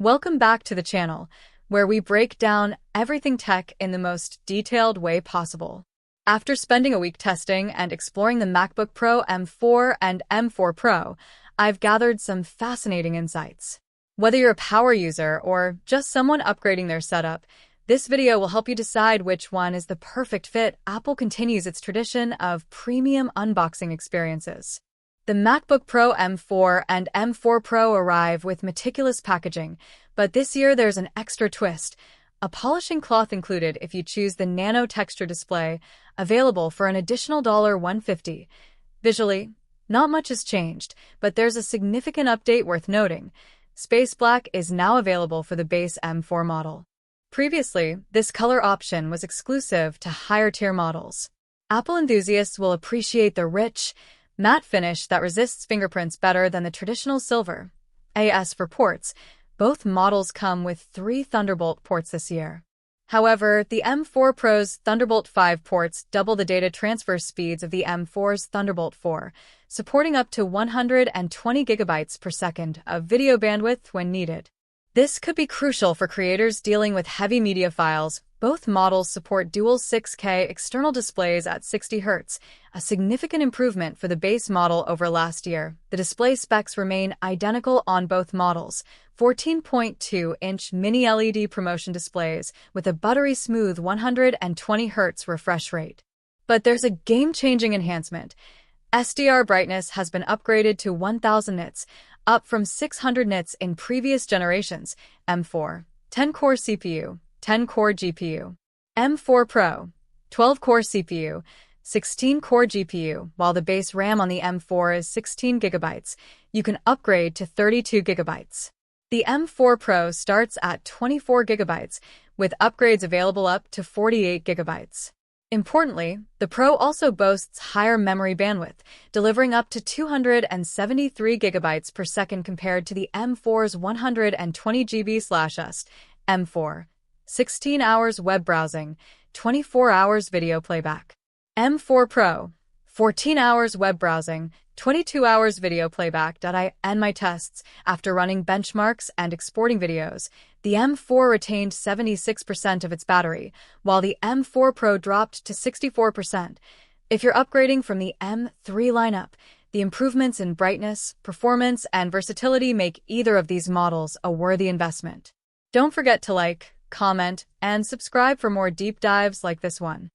Welcome back to the channel, where we break down everything tech in the most detailed way possible. After spending a week testing and exploring the MacBook Pro M4 and M4 Pro, I've gathered some fascinating insights. Whether you're a power user or just someone upgrading their setup, this video will help you decide which one is the perfect fit. Apple continues its tradition of premium unboxing experiences. The MacBook Pro M4 and M4 Pro arrive with meticulous packaging, but this year there's an extra twist. A polishing cloth included if you choose the Nano texture display, available for an additional $150. Visually, not much has changed, but there's a significant update worth noting. Space Black is now available for the base M4 model. Previously, this color option was exclusive to higher-tier models. Apple enthusiasts will appreciate the rich, matte finish that resists fingerprints better than the traditional silver. As for ports, both models come with 3 Thunderbolt ports this year. However, the M4 Pro's Thunderbolt 5 ports double the data transfer speeds of the M4's Thunderbolt 4, supporting up to 120 gigabytes per second of video bandwidth when needed. This could be crucial for creators dealing with heavy media files. Both models support dual 6K external displays at 60 Hz, a significant improvement for the base model over last year. The display specs remain identical on both models: 14.2-inch mini LED promotion displays with a buttery smooth 120 Hz refresh rate. But there's a game-changing enhancement. SDR brightness has been upgraded to 1000 nits, up from 600 nits in previous generations. M4, 10-core CPU, 10-core GPU. M4 Pro, 12-core CPU, 16-core GPU. While the base RAM on the M4 is 16 gigabytes, you can upgrade to 32 gigabytes. The M4 Pro starts at 24 gigabytes, with upgrades available up to 48 gigabytes. Importantly, the Pro also boasts higher memory bandwidth, delivering up to 273 gigabytes per second compared to the M4's 120 GB/s. M4, 16 hours web browsing, 24 hours video playback. M4 Pro, 14 hours web browsing, 22 hours video playback. I end my tests. After running benchmarks and exporting videos, the M4 retained 76% of its battery, while the M4 Pro dropped to 64%. If you're upgrading from the M3 lineup, the improvements in brightness, performance, and versatility make either of these models a worthy investment. Don't forget to like, comment, and subscribe for more deep dives like this one.